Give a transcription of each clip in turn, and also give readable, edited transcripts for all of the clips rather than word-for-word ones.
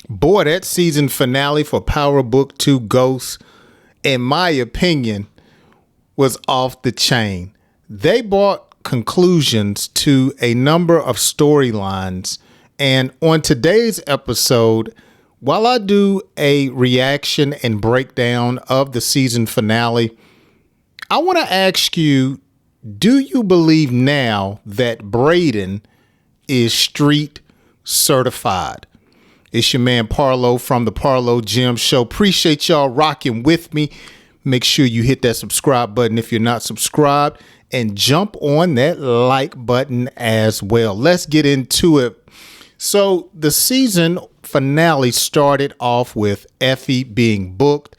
Boy, that season finale for Power Book 2 Ghosts, in my opinion, was off the chain. They brought conclusions to a number of storylines. And on today's episode, while I do a reaction and breakdown of the season finale, I want to ask you, do you believe now that Braden is street certified? It's your man Parlo from the Parlo Gym Show. Appreciate y'all rocking with me. Make sure you hit that subscribe button if you're not subscribed, and jump on that like button as well. Let's get into it. So the season finale started off with Effie being booked,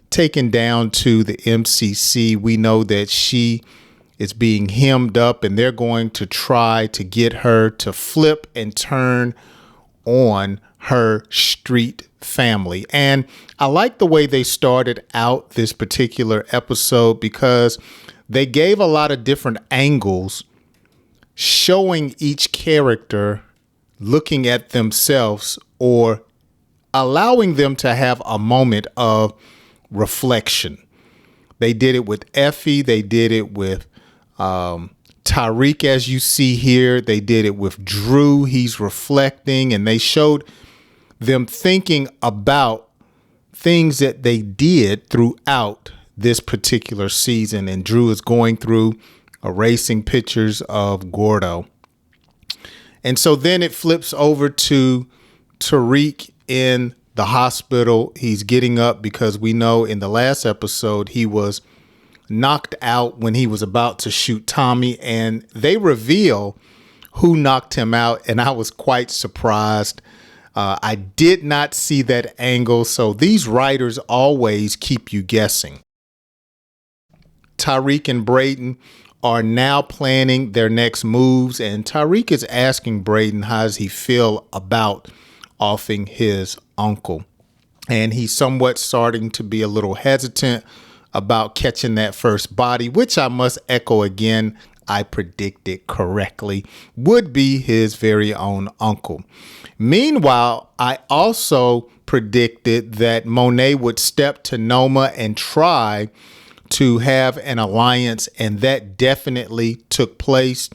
taken down to the MCC. We know that she is being hemmed up, and they're going to try to get her to flip and turn on her street family. And I like the way they started out this particular episode because they gave a lot of different angles, showing each character looking at themselves or allowing them to have a moment of reflection. They did it with Effie. They did it with Tariq, as you see here. They did it with Drew. He's reflecting, and they showed them thinking about things that they did throughout this particular season. And Drew is going through erasing pictures of Gordo. And so then it flips over to Tariq in the hospital. He's getting up because we know in the last episode he was knocked out when he was about to shoot Tommy, and they reveal who knocked him out, and I was quite surprised. I did not see that angle, so these writers always keep you guessing. Tariq and Braden are now planning their next moves, and Tariq is asking Braden how does he feel about offing his uncle. And he's somewhat starting to be a little hesitant about catching that first body, which I must echo again, I predicted correctly, would be his very own uncle. Meanwhile, I also predicted that Monet would step to Noma and try to have an alliance, and that definitely took place.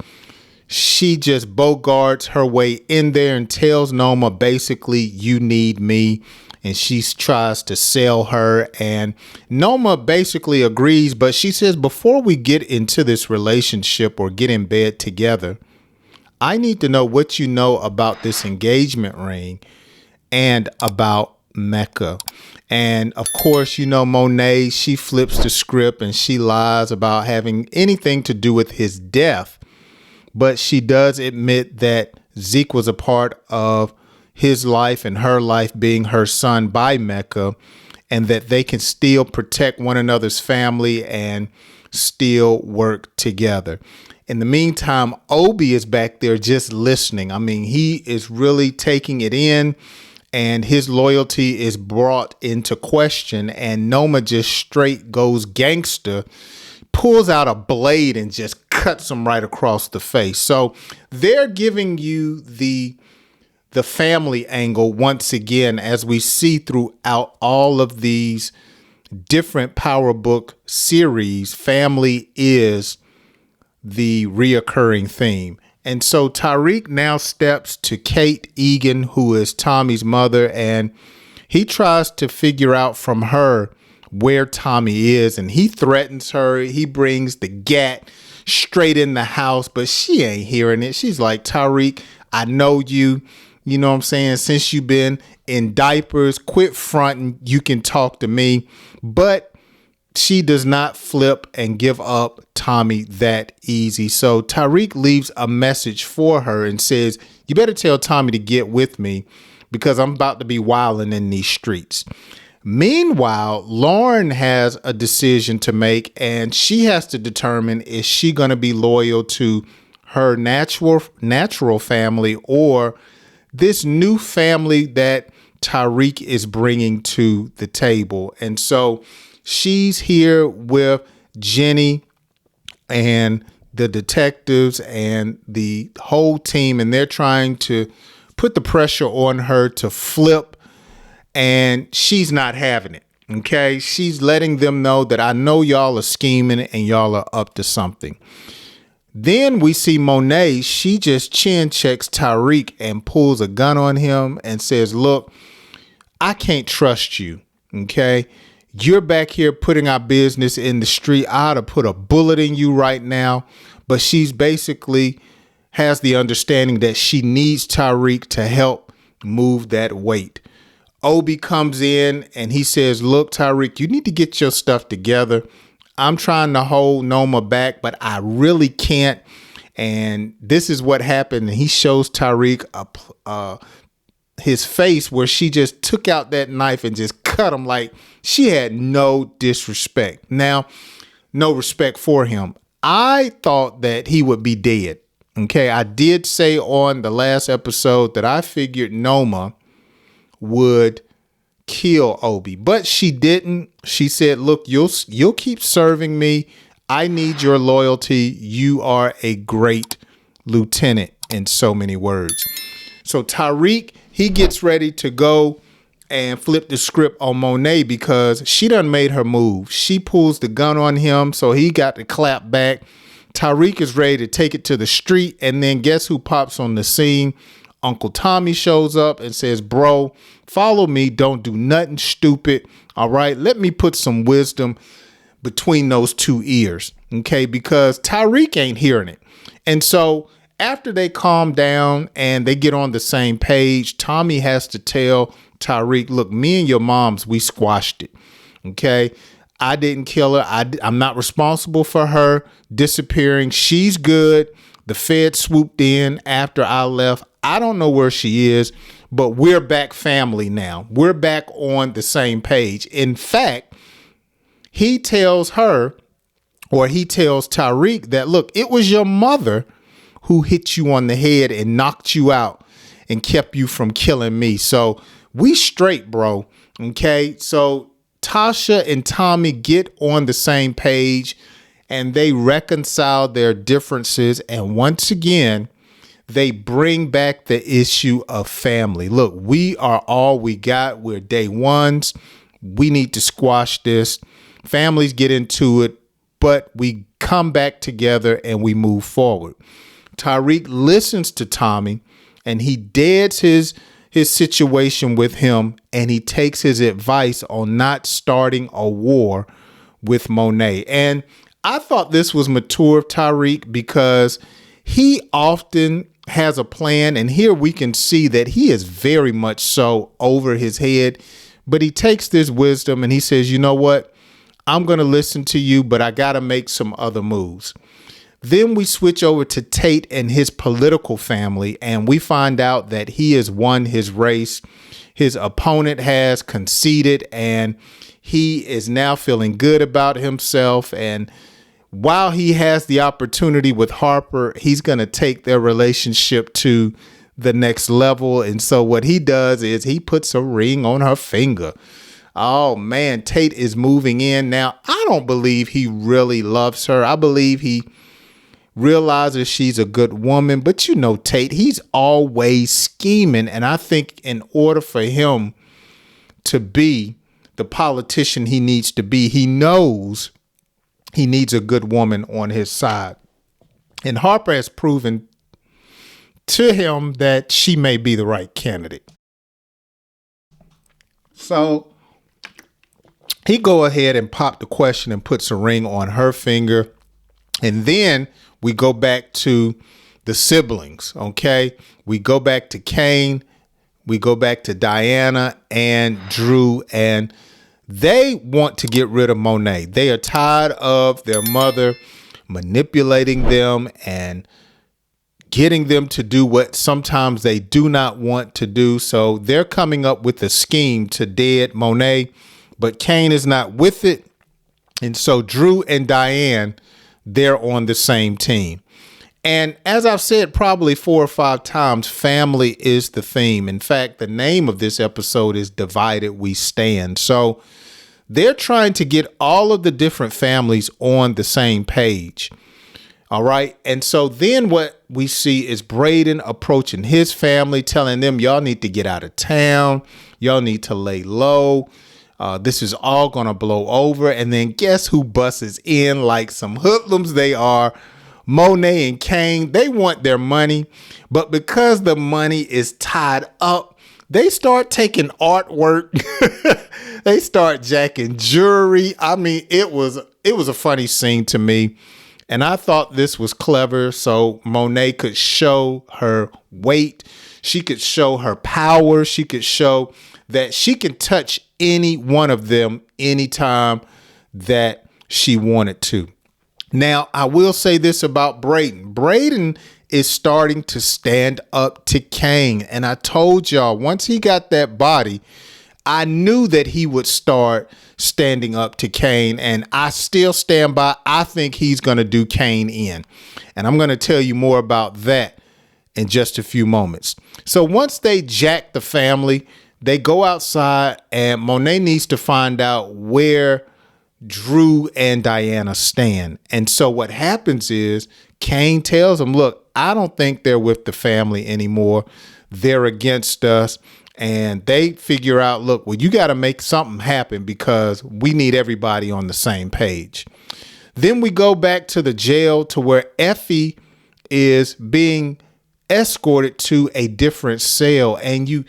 She just bogarts her way in there and tells Noma basically, you need me. And she tries to sell her, and Noma basically agrees. But she says, before we get into this relationship or get in bed together, I need to know what you know about this engagement ring and about Mecca. And of course, you know, Monet, she flips the script and she lies about having anything to do with his death. But she does admit that Zeke was a part of his life and her life, being her son by Mecca, and that they can still protect one another's family and still work together. In the meantime, Obi is back there just listening. I mean, he is really taking it in, and his loyalty is brought into question, and Noma just straight goes gangster, pulls out a blade and just cuts him right across the face. So they're giving you the family angle once again, as we see throughout all of these different Power Book series. Family is the reoccurring theme. And so Tariq now steps to Kate Egan, who is Tommy's mother, and he tries to figure out from her where Tommy is, and he threatens her. He brings the gat straight in the house, but she ain't hearing it. She's like, Tariq, I know you. You know what I'm saying? Since you've been in diapers, quit fronting. You can talk to me. But she does not flip and give up Tommy that easy. So Tariq leaves a message for her and says, you better tell Tommy to get with me because I'm about to be wilding in these streets. Meanwhile, Lauren has a decision to make, and she has to determine, is she going to be loyal to her natural family or this new family that Tariq is bringing to the table. And so she's here with Jenny and the detectives and the whole team, and they're trying to put the pressure on her to flip and she's not having it. Okay, she's letting them know that I know y'all are scheming and y'all are up to something. Then we see Monet. She just chin checks Tariq and pulls a gun on him and says, look, I can't trust you. Okay, you're back here putting our business in the street. I ought to put a bullet in you right now. But she's basically has the understanding that she needs Tariq to help move that weight. Obi comes in and he says, look, Tariq, you need to get your stuff together. I'm trying to hold Noma back, but I really can't. And this is what happened. And he shows Tariq his face where she just took out that knife and just cut him like she had no disrespect. Now, no respect for him. I thought that he would be dead. Okay, I did say on the last episode that I figured Noma would kill Obi, but she didn't. She said, look, you'll keep serving me. I need your loyalty. You are a great lieutenant, in so many words. So Tariq, he gets ready to go and flip the script on Monet because she done made her move. She pulls the gun on him, so he got to clap back. Tariq is ready to take it to the street, and then guess who pops on the scene? Uncle Tommy shows up and says, bro, follow me. Don't do nothing stupid. All right. Let me put some wisdom between those two ears. Okay. Because Tariq ain't hearing it. And so after they calm down and they get on the same page, Tommy has to tell Tariq, look, me and your moms, we squashed it. Okay. I didn't kill her. I'm not responsible for her disappearing. She's good. The Fed swooped in after I left. I don't know where she is, but we're back family now. We're back on the same page. In fact, he tells her, or he tells Tariq that, look, it was your mother who hit you on the head and knocked you out and kept you from killing me. So we straight, bro. Okay. So Tasha and Tommy get on the same page and they reconcile their differences. And once again, they bring back the issue of family. Look, we are all we got. We're day ones. We need to squash this. Families get into it, but we come back together and we move forward. Tariq listens to Tommy and he deads his situation with him, and he takes his advice on not starting a war with Monet. And I thought this was mature of Tariq because he often has a plan, and here we can see that he is very much so over his head, but he takes this wisdom and he says, you know what? I'm going to listen to you, but I got to make some other moves. Then we switch over to Tate and his political family, and we find out that he has won his race. His opponent has conceded, and he is now feeling good about himself. And while he has the opportunity with Harper, he's going to take their relationship to the next level. And so what he does is he puts a ring on her finger. Oh, man, Tate is moving in. Now, I don't believe he really loves her. I believe he realizes she's a good woman. But you know, Tate, he's always scheming. And I think in order for him to be the politician he needs to be, he knows he needs a good woman on his side. And Harper has proven to him that she may be the right candidate. So he go ahead and pop the question and puts a ring on her finger. And then we go back to the siblings, okay? We go back to Kane. We go back to Diana and Drew, and they want to get rid of Monet. They are tired of their mother manipulating them and getting them to do what sometimes they do not want to do. So they're coming up with a scheme to dead Monet, but Kane is not with it. And so Drew and Diane, they're on the same team. And as I've said probably 4 or 5 times, family is the theme. In fact, the name of this episode is Divided We Stand. So they're trying to get all of the different families on the same page. All right. And so then what we see is Braden approaching his family, telling them, y'all need to get out of town. Y'all need to lay low. This is all going to blow over. And then guess who busts in like some hoodlums they are? Monet and Kane. They want their money. But because the money is tied up, they start taking artwork. They start jacking jewelry. I mean, it was a funny scene to me. And I thought this was clever so Monet could show her weight. She could show her power. She could show that she can touch any one of them anytime that she wanted to. Now, I will say this about Braden. Braden is starting to stand up to Kane. And I told y'all, once he got that body, I knew that he would start standing up to Kane, and I still stand by. I think he's going to do Kane in, and I'm going to tell you more about that in just a few moments. So once they jack the family, they go outside, and Monet needs to find out where Drew and Diana stand. And so what happens is Kane tells them, look, I don't think they're with the family anymore. They're against us. And they figure out, look, well, you got to make something happen because we need everybody on the same page. Then we go back to the jail to where Effie is being escorted to a different cell. And you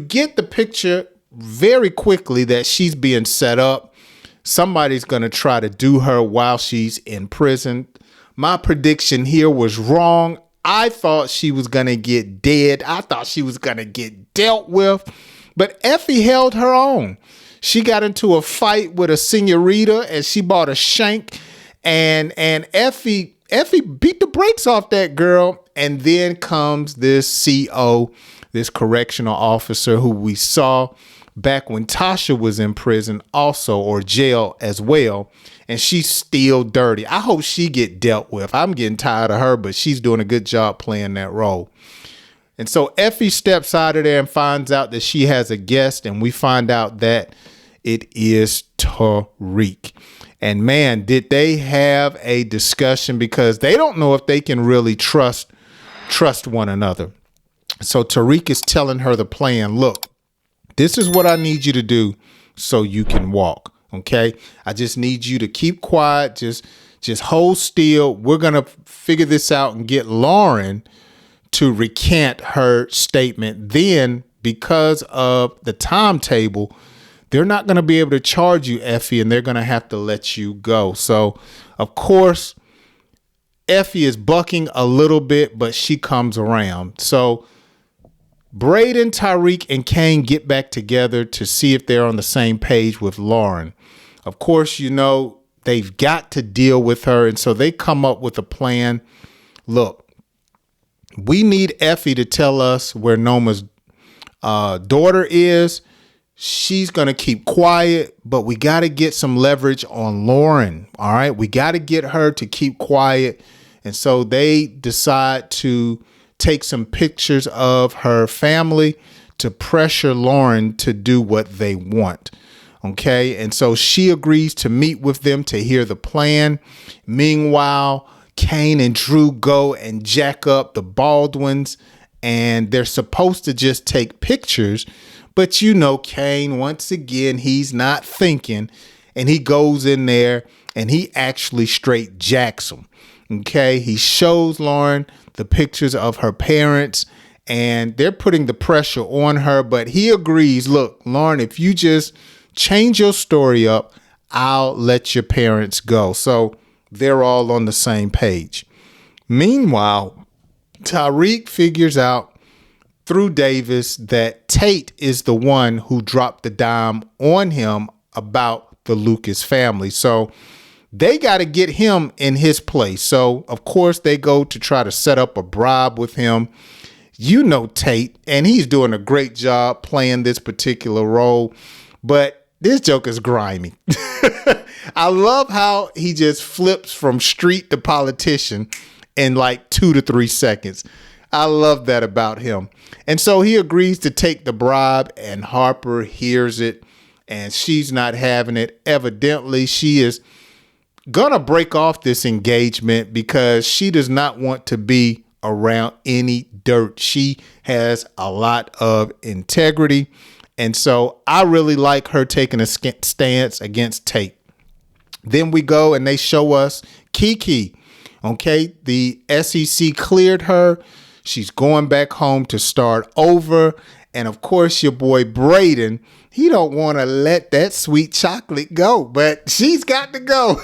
get the picture very quickly that she's being set up. Somebody's going to try to do her while she's in prison. My prediction here was wrong. I thought she was going to get dead. I thought she was going to get dealt with. But Effie held her own. She got into a fight with a senorita and she bought a shank. And Effie beat the brakes off that girl. And then comes this CO, this correctional officer who we saw back when Tasha was in prison also, or jail as well. And she's still dirty. I hope she get dealt with. I'm getting tired of her, but she's doing a good job playing that role. And so Effie steps out of there and finds out that she has a guest. And we find out that it is Tariq. And man, did they have a discussion because they don't know if they can really trust one another. So Tariq is telling her the plan. Look, this is what I need you to do so you can walk. Okay, I just need you to keep quiet. Just hold still. We're going to figure this out and get Lauren to recant her statement. Then, because of the timetable, they're not going to be able to charge you, Effie, and they're going to have to let you go. So, of course, Effie is bucking a little bit, but she comes around. So Braden, Tariq, and Kane get back together to see if they're on the same page with Lauren. Of course, you know, they've got to deal with her. And so they come up with a plan. Look, we need Effie to tell us where Noma's daughter is. She's going to keep quiet, but we got to get some leverage on Lauren. All right. We got to get her to keep quiet. And so they decide to take some pictures of her family to pressure Lauren to do what they want. Okay. And so she agrees to meet with them to hear the plan. Meanwhile, Kane and Drew go and jack up the Baldwins, and they're supposed to just take pictures. But you know, Kane, once again, he's not thinking, and he goes in there and he actually straight jacks them. Okay. He shows Lauren the pictures of her parents, and they're putting the pressure on her, but he agrees. Look, Lauren, if you just change your story up, I'll let your parents go. So they're all on the same page. Meanwhile, Tariq figures out through Davis that Tate is the one who dropped the dime on him about the Lucas family. So they got to get him in his place. So, of course, they go to try to set up a bribe with him. You know Tate, and he's doing a great job playing this particular role. But this joke is grimy. I love how he just flips from street to politician in like 2 to 3 seconds. I love that about him. And so he agrees to take the bribe, and Harper hears it, and she's not having it. Evidently, she is gonna break off this engagement because she does not want to be around any dirt. She has a lot of integrity. And so I really like her taking a stance against Tate. Then we go and they show us Kiki. Okay, the SEC cleared her. She's going back home to start over. And of course, your boy Braden, he don't want to let that sweet chocolate go, but she's got to go.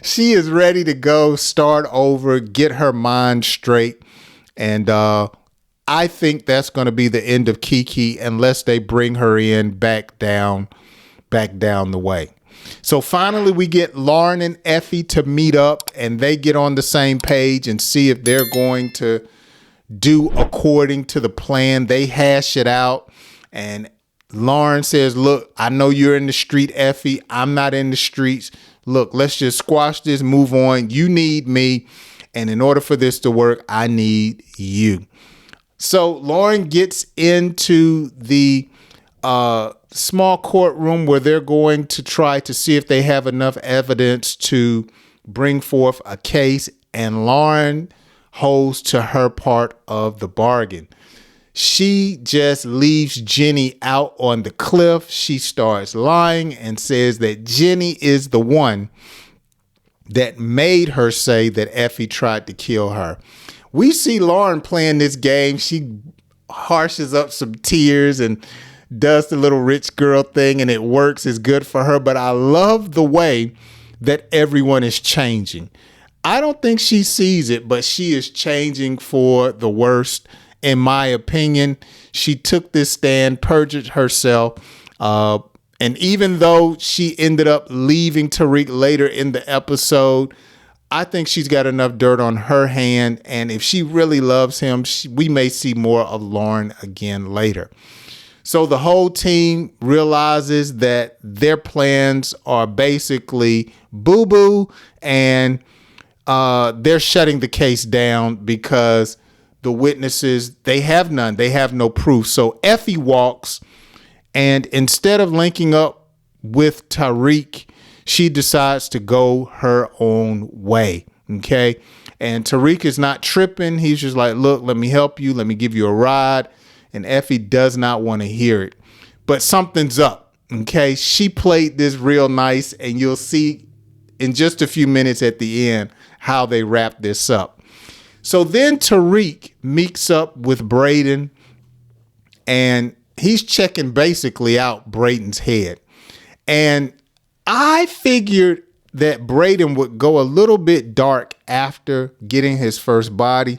She is ready to go, start over, get her mind straight. And I think that's going to be the end of Kiki unless they bring her in back down the way. So finally, we get Lauren and Effie to meet up and they get on the same page and see if they're going to do according to the plan. They hash it out. And Lauren says, look, I know you're in the street, Effie. I'm not in the streets. Look, let's just squash this, move on. You need me. And in order for this to work, I need you. So Lauren gets into the small courtroom where they're going to try to see if they have enough evidence to bring forth a case, and Lauren holds to her part of the bargain. She just leaves Jenny out on the cliff. She starts lying and says that Jenny is the one that made her say that Effie tried to kill her. We see Lauren playing this game. She harshes up some tears and does the little rich girl thing, and it works. It's good for her. But I love the way that everyone is changing. I don't think she sees it, but she is changing for the worst. In my opinion, she took this stand, perjured herself. And even though she ended up leaving Tariq later in the episode, I think she's got enough dirt on her hand. And if she really loves him, we may see more of Lauren again later. So the whole team realizes that their plans are basically boo-boo, and they're shutting the case down because the witnesses, they have none. They have no proof. So Effie walks, and instead of linking up with Tariq, she decides to go her own way. Okay. And Tariq is not tripping. He's just like, look, let me help you. Let me give you a ride. And Effie does not want to hear it. But something's up. Okay. She played this real nice, and you'll see in just a few minutes at the end how they wrap this up. So then Tariq meets up with Braden, and he's checking basically out Braden's head. And I figured that Braden would go a little bit dark after getting his first body.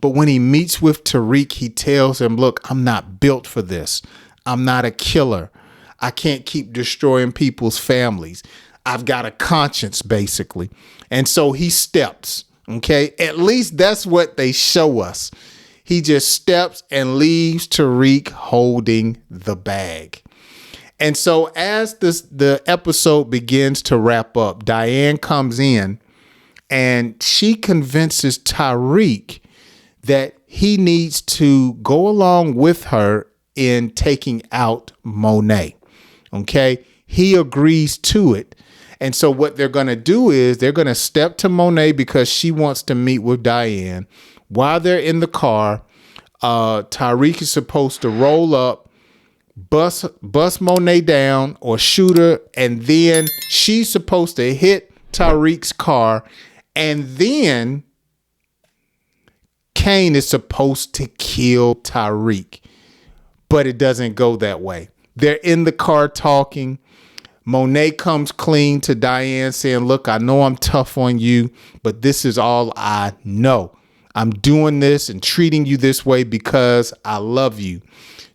But when he meets with Tariq, he tells him, look, I'm not built for this. I'm not a killer. I can't keep destroying people's families. I've got a conscience, basically. And so he steps. Okay, at least that's what they show us. He just steps and leaves Tariq holding the bag. And so as the episode begins to wrap up, Diane comes in and she convinces Tariq that he needs to go along with her in taking out Monet. Okay, he agrees to it. And so what they're going to do is they're going to step to Monet because she wants to meet with Diane. While they're in the car, Tariq is supposed to roll up, bust Monet down or shoot her. And then she's supposed to hit Tariq's car. And then Kane is supposed to kill Tariq. But it doesn't go that way. They're in the car talking. Monet comes clean to Diane saying, look, I know I'm tough on you, but this is all I know. I'm doing this and treating you this way because I love you.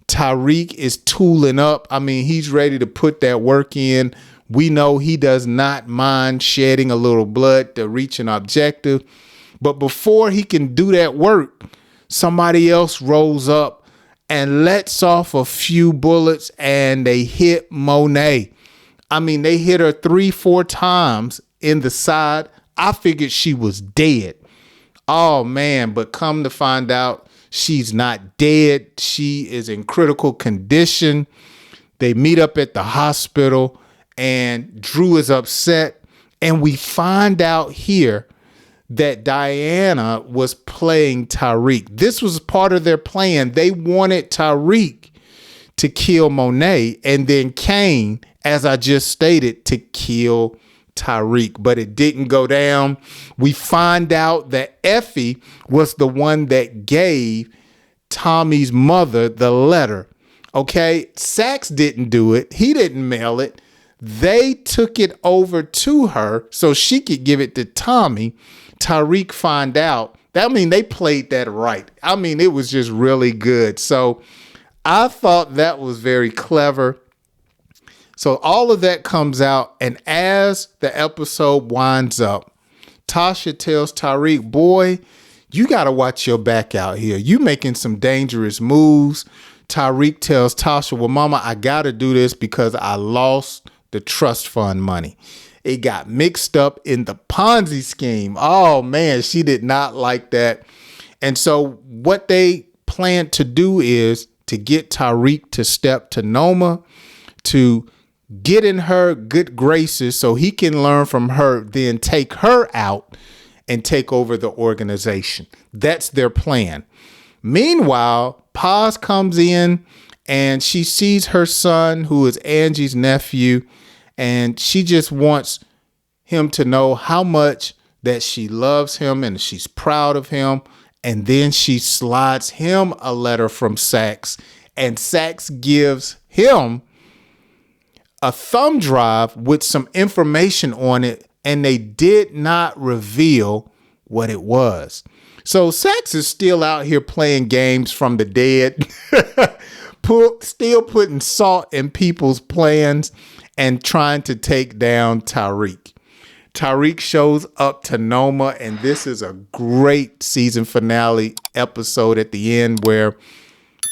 Tariq is tooling up. I mean, he's ready to put that work in. We know he does not mind shedding a little blood to reach an objective. But before he can do that work, somebody else rolls up and lets off a few bullets, and they hit Monet. I mean, they hit her 3-4 times in the side. I figured she was dead. Oh, man. But come to find out, she's not dead. She is in critical condition. They meet up at the hospital, and Drew is upset. And we find out here that Diana was playing Tariq. This was part of their plan. They wanted Tariq to kill Monet, and then Kane, as I just stated, to kill Tariq, but it didn't go down. We find out that Effie was the one that gave Tommy's mother the letter. Okay, Saxe didn't do it. He didn't mail it. They took it over to her so she could give it to Tommy. Tariq find out. I mean, they played that right. I mean, it was just really good. So I thought that was very clever. So all of that comes out, and as the episode winds up, Tasha tells Tariq, boy, you got to watch your back out here. You making some dangerous moves. Tariq tells Tasha, well, mama, I got to do this because I lost the trust fund money. It got mixed up in the Ponzi scheme. Oh, man, she did not like that. And so what they plan to do is to get Tariq to step to Noma, to get in her good graces so he can learn from her, then take her out and take over the organization. That's their plan. Meanwhile, Paz comes in and she sees her son, who is Angie's nephew, and she just wants him to know how much that she loves him and she's proud of him. And then she slides him a letter from Saxe, and Saxe gives him a thumb drive with some information on it, and they did not reveal what it was. So Saxe is still out here playing games from the dead, still putting salt in people's plans and trying to take down Tariq. Tariq shows up to Noma, and this is a great season finale episode at the end where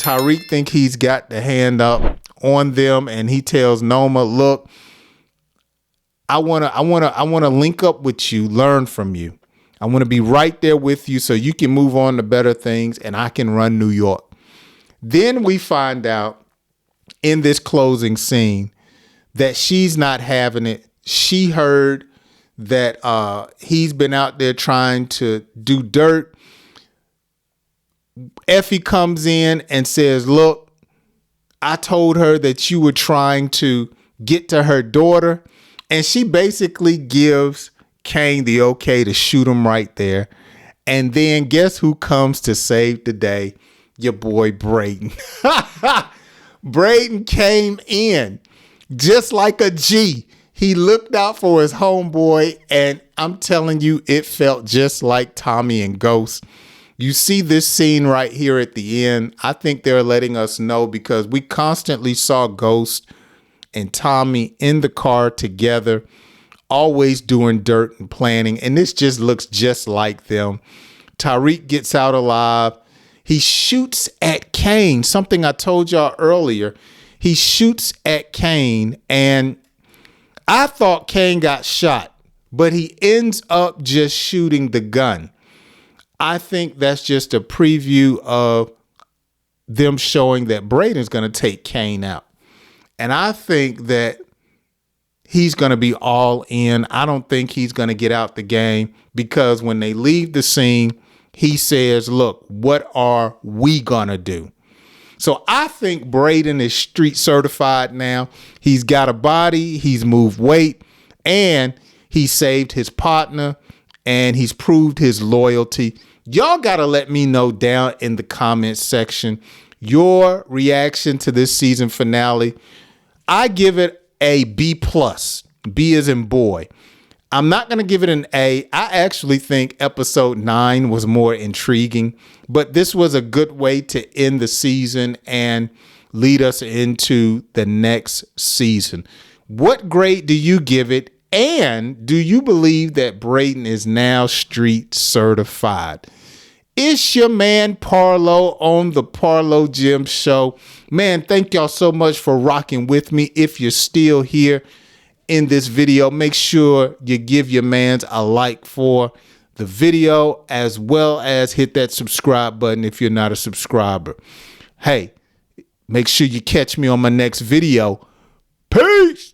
Tariq think he's got the hand up on them, and he tells Noma, look, I want to link up with you, learn from you. I want to be right there with you so you can move on to better things and I can run New York. Then we find out in this closing scene that she's not having it. She heard that he's been out there trying to do dirt. Effie comes in and says, look, I told her that you were trying to get to her daughter. And she basically gives Kane the okay to shoot him right there. And then guess who comes to save the day? Your boy Brayden. Brayden came in just like a G. He looked out for his homeboy, and I'm telling you, it felt just like Tommy and Ghost. You see this scene right here at the end. I think they're letting us know because we constantly saw Ghost and Tommy in the car together, always doing dirt and planning. And this just looks just like them. Tariq gets out alive. He shoots at Kane, something I told y'all earlier. He shoots at Kane, and I thought Kane got shot, but he ends up just shooting the gun. I think that's just a preview of them showing that Brayden's going to take Kane out. And I think that he's going to be all in. I don't think he's going to get out the game because when they leave the scene, he says, look, what are we going to do? So I think Brayden is street certified now. He's got a body, he's moved weight, and he saved his partner, and he's proved his loyalty. Y'all got to let me know down in the comments section your reaction to this season finale. I give it a B+. B as in boy. I'm not going to give it an A. I actually think episode 9 was more intriguing, but this was a good way to end the season and lead us into the next season. What grade do you give it? And do you believe that Brayden is now street certified? It's your man Parlo on the Parlo Gym Show. Man, thank y'all so much for rocking with me. If you're still here in this video, make sure you give your mans a like for the video, as well as hit that subscribe button if you're not a subscriber. Hey, make sure you catch me on my next video. Peace.